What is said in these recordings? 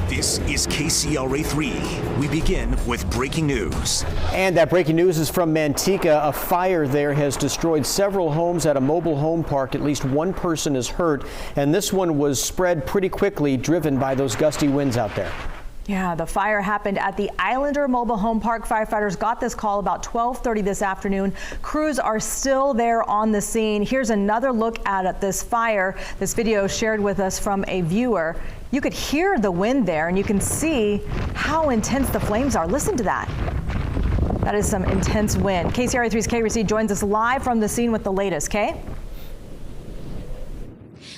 This is KCRA 3. We begin with breaking news. And that breaking news is from Manteca. A fire there has destroyed several homes at a mobile home park. At least one person is hurt, and this one was spread pretty quickly, driven by those gusty winds out there. Yeah, the fire happened at the Islander Mobile Home Park. Firefighters got this call about 12:30 this afternoon. Crews are still there on the scene. Here's another look at this fire. This video shared with us from a viewer. You could hear the wind there, and you can see how intense the flames are. Listen to that. That is some intense wind. KCRA 3's Kay Racine joins us live from the scene with the latest. Kay?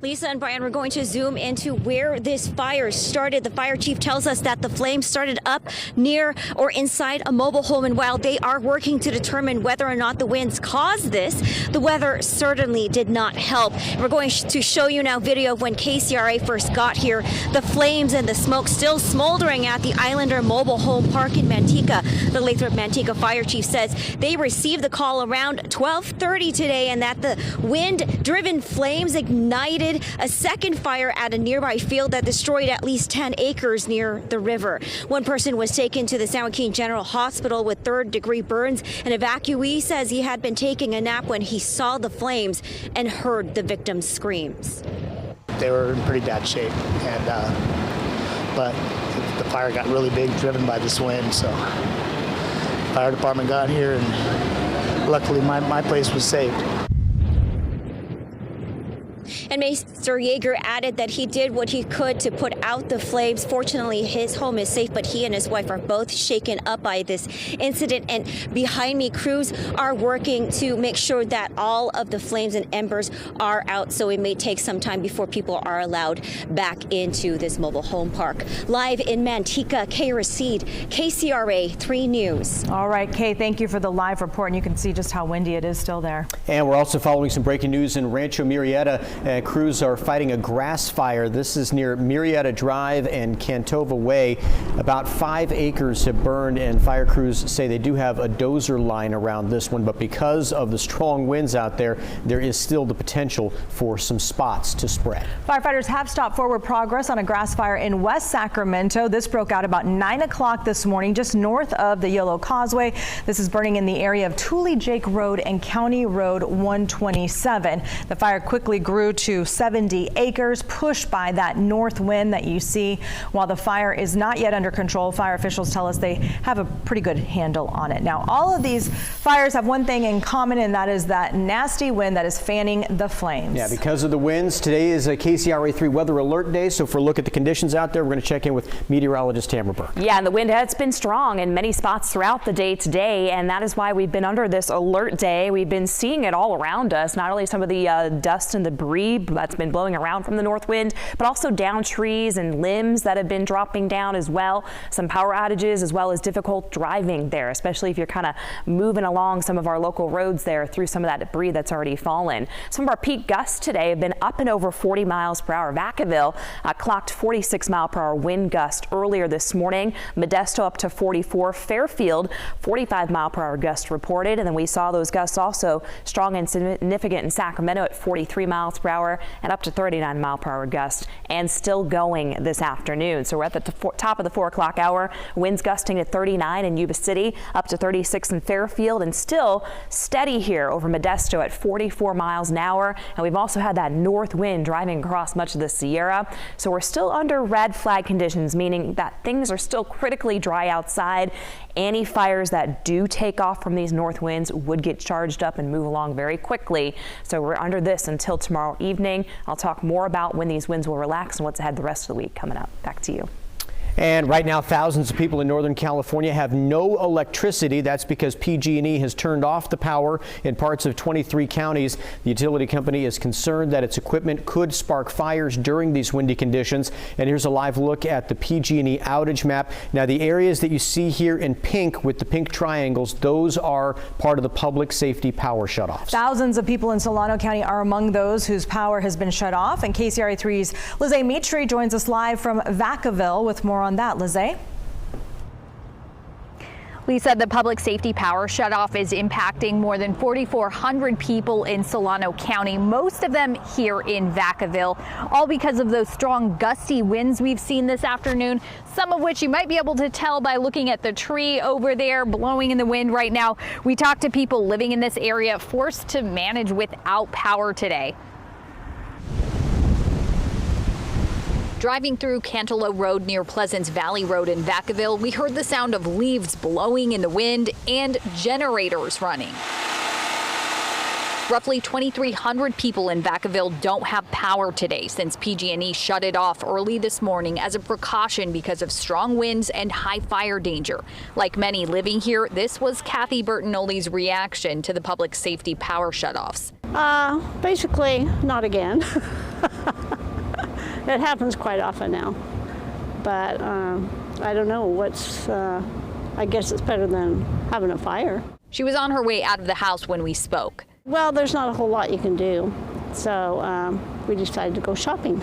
Lisa and Brian, we're going to zoom into where this fire started. The fire chief tells us that the flames started up near or inside a mobile home, and while they are working to determine whether or not the winds caused this, the weather certainly did not help. We're going to show you now video of when KCRA first got here. The flames and the smoke still smoldering at the Islander Mobile Home Park in Manteca. The Lathrop Manteca fire chief says they received the call around 12:30 today, and that the wind-driven flames ignited a second fire at a nearby field that destroyed at least 10 acres near the river. One person was taken to the San Joaquin General Hospital with third-degree burns. An evacuee says he had been taking a nap when he saw the flames and heard the victim's screams. They were in pretty bad shape, and but the fire got really big, driven by this wind. So the fire department got here, and luckily my place was saved. And Mr. Yeager added that he did what he could to put out the flames. Fortunately, his home is safe, but he and his wife are both shaken up by this incident. And behind me, crews are working to make sure that all of the flames and embers are out. So it may take some time before people are allowed back into this mobile home park. Live in Manteca, Kay Racine, KCRA 3 News. All right, Kay, thank you for the live report. And you can see just how windy it is still there. And we're also following some breaking news in Rancho Murrieta. Crews are fighting a grass fire. This is near Murrieta Drive and Cantova Way. About 5 acres have burned, and fire crews say they do have a dozer line around this one, but because of the strong winds out there, there is still the potential for some spots to spread. Firefighters have stopped forward progress on a grass fire in West Sacramento. This broke out about 9 o'clock this morning, just north of the Yolo Causeway. This is burning in the area of Tule Jake Road and County Road 127. The fire quickly grew to 70 acres, pushed by that north wind that you see. While the fire is not yet under control, fire officials tell us they have a pretty good handle on it. Now, all of these fires have one thing in common, and that is that nasty wind that is fanning the flames. Yeah, because of the winds, today is a KCRA 3 weather alert day. So for a look at the conditions out there, we're going to check in with meteorologist Tamara Burke. Yeah, and the wind has been strong in many spots throughout the day today, and that is why we've been under this alert day. We've been seeing it all around us, not only some of the dust and debris that's been blowing around from the north wind, but also down trees and limbs that have been dropping down as well. Some power outages, as well as difficult driving there, especially if you're kind of moving along some of our local roads there through some of that debris that's already fallen. Some of our peak gusts today have been up and over 40 miles per hour. Vacaville clocked 46 mile per hour wind gust earlier this morning. Modesto up to 44. Fairfield 45 mile per hour gust reported, and then we saw those gusts also strong and significant in Sacramento at 43 miles per hour and up to 39 mile per hour gust, and still going this afternoon. So we're at the top of the 4 o'clock hour. Winds gusting at 39 in Yuba City, up to 36 in Fairfield, and still steady here over Modesto at 44 miles an hour. And we've also had that north wind driving across much of the Sierra. So we're still under red flag conditions, meaning that things are still critically dry outside. Any fires that do take off from these north winds would get charged up and move along very quickly. So we're under this until tomorrow evening. I'll talk more about when these winds will relax and what's ahead the rest of the week coming up. Back to you. And right now, thousands of people in Northern California have no electricity. That's because PG&E has turned off the power in parts of 23 counties. The utility company is concerned that its equipment could spark fires during these windy conditions. And here's a live look at the PG&E outage map. Now, the areas that you see here in pink with the pink triangles, those are part of the public safety power shutoffs. Thousands of people in Solano County are among those whose power has been shut off. And KCRA 3's Lizzie Mitri joins us live from Vacaville with more on that. Lizzie? Lisa, the public safety power shutoff is impacting more than 4,400 people in Solano County, most of them here in Vacaville, all because of those strong gusty winds we've seen this afternoon, some of which you might be able to tell by looking at the tree over there blowing in the wind right now. We talked to people living in this area forced to manage without power today. Driving through Cantaloupe Road near Pleasance Valley Road in Vacaville, we heard the sound of leaves blowing in the wind and generators running. Roughly 2,300 people in Vacaville don't have power today since PG&E shut it off early this morning as a precaution because of strong winds and high fire danger. Like many living here, this was Kathy Bertinoli's reaction to the public safety power shutoffs. Basically, not again. It happens quite often now, but I don't know I guess it's better than having a fire. She was on her way out of the house when we spoke. Well, there's not a whole lot you can do, so we decided to go shopping.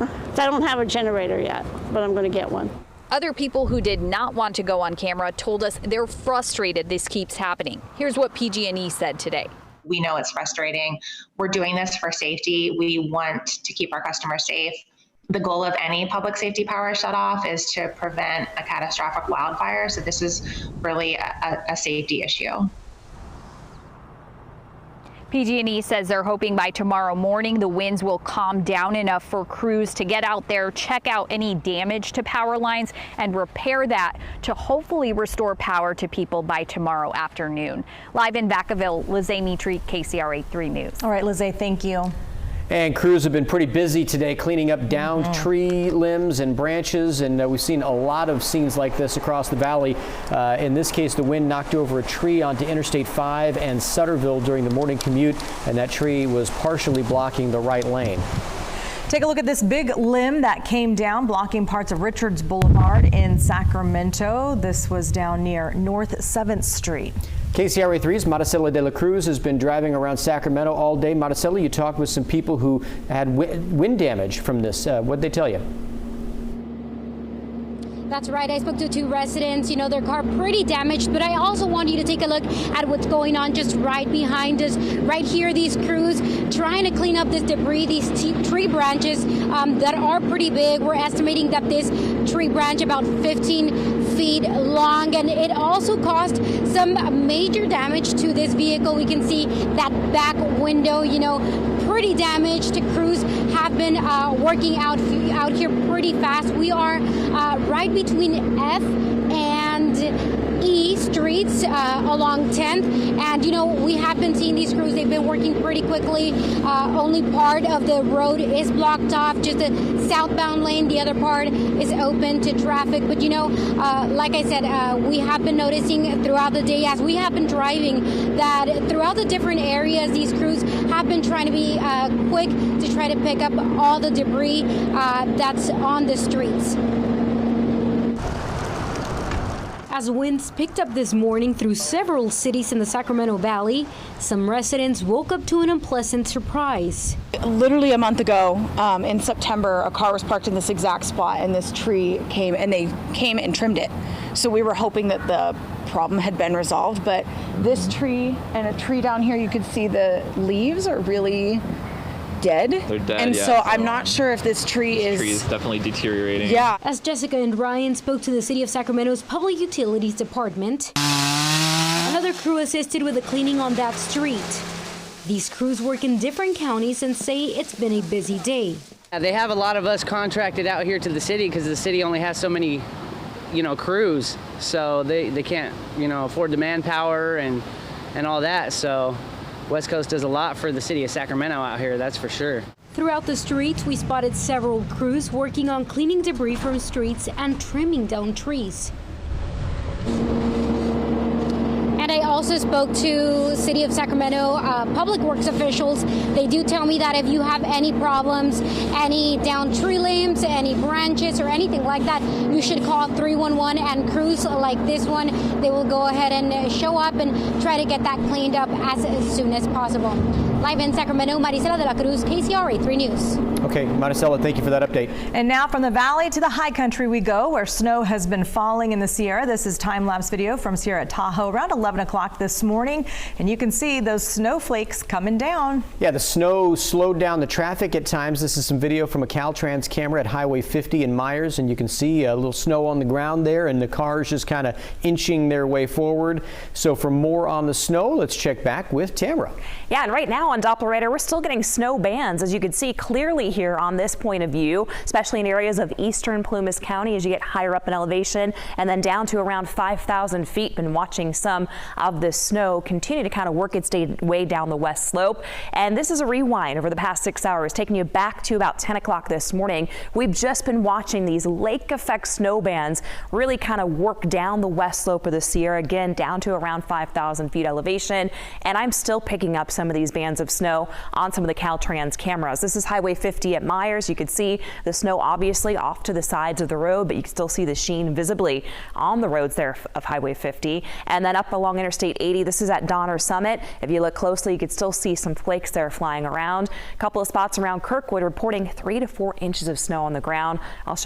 I don't have a generator yet, but I'm going to get one. Other people who did not want to go on camera told us they're frustrated this keeps happening. Here's what PG&E said today. We know it's frustrating. We're doing this for safety. We want to keep our customers safe. The goal of any public safety power shutoff is to prevent a catastrophic wildfire. So this is really a safety issue. PG&E says they're hoping by tomorrow morning the winds will calm down enough for crews to get out there, check out any damage to power lines, and repair that to hopefully restore power to people by tomorrow afternoon. Live in Vacaville, Lizzie Mitri, KCRA 3 News. All right, Lizzie, thank you. And crews have been pretty busy today cleaning up downed tree limbs and branches, and we've seen a lot of scenes like this across the valley. In this case, the wind knocked over a tree onto Interstate 5 and Sutterville during the morning commute, and that tree was partially blocking the right lane. Take a look at this big limb that came down, blocking parts of Richards Boulevard in Sacramento. This was down near North 7th Street. KCRA 3's Maricela de la Cruz has been driving around Sacramento all day. Maricela, you talked with some people who had wind damage from this. What did they tell you? That's right. I spoke to 2 residents. You know, their car pretty damaged, but I also want you to take a look at what's going on just right behind us. Right here, these crews trying to clean up this debris, these tree branches that are pretty big. We're estimating that this tree branch about 15 feet long, and it also caused some major damage to this vehicle. We can see that back window, you know, pretty damaged. Crews have been working out here pretty fast. We are right between F and E streets along 10th, and you know, we have been seeing these crews. They've been working pretty quickly. Only part of the road is blocked off, just the southbound lane. The other part is open to traffic, but you know, like I said, we have been noticing throughout the day as we have been driving that throughout the different areas, these crews have been trying to be quick to try to pick up all the debris that's on the streets. As winds picked up this morning through several cities in the Sacramento Valley, some residents woke up to an unpleasant surprise. Literally a month ago, in September, a car was parked in this exact spot and this tree came and they came and trimmed it. So we were hoping that the problem had been resolved, but this tree and a tree down here, you could see the leaves are really dead. They're dead, and yeah. so I'm not sure if this tree is definitely deteriorating. Yeah. As Jessica and Ryan spoke to the City of Sacramento's Public Utilities Department, another crew assisted with the cleaning on that street. These crews work in different counties and say it's been a busy day. They have a lot of us contracted out here to the city because the city only has so many, crews. So they can't, afford the manpower and all that. So West Coast does a lot for the city of Sacramento out here, that's for sure. Throughout the streets, we spotted several crews working on cleaning debris from streets and trimming down trees. And I also spoke to City of Sacramento public works officials. They do tell me that if you have any problems, any downed tree limbs, any branches or anything like that, you should call 311, and crews like this one, they will go ahead and show up and try to get that cleaned up as soon as possible. Live in Sacramento, Maricela de la Cruz, KCRA 3 News. Okay, Maricela, thank you for that update. And now from the valley to the high country we go, where snow has been falling in the Sierra. This is time-lapse video from Sierra Tahoe around 11 o'clock this morning. And you can see those snowflakes coming down. Yeah, the snow slowed down the traffic at times. This is some video from a Caltrans camera at Highway 50 in Myers, and you can see a little snow on the ground there, and the cars just kind of inching their way forward. So for more on the snow, let's check back with Tamara. Yeah, and right now on Doppler radar, we're still getting snow bands, as you can see clearly here on this point of view, especially in areas of eastern Plumas County as you get higher up in elevation and then down to around 5,000 feet. Been watching some of this snow continue to kind of work its way down the west slope. And this is a rewind over the past 6 hours, taking you back to about 10 o'clock this morning. We've just been watching these lake effect snow bands really kind of work down the west slope of the Sierra, again down to around 5,000 feet elevation. And I'm still picking up some of these bands of snow on some of the Caltrans cameras. This is Highway 50 at Myers. You could see the snow obviously off to the sides of the road, but you can still see the sheen visibly on the roads there of Highway 50. And then up along Interstate 80, this is at Donner Summit. If you look closely, you could still see some flakes there flying around. A couple of spots around Kirkwood reporting 3 to 4 inches of snow on the ground. I'll show you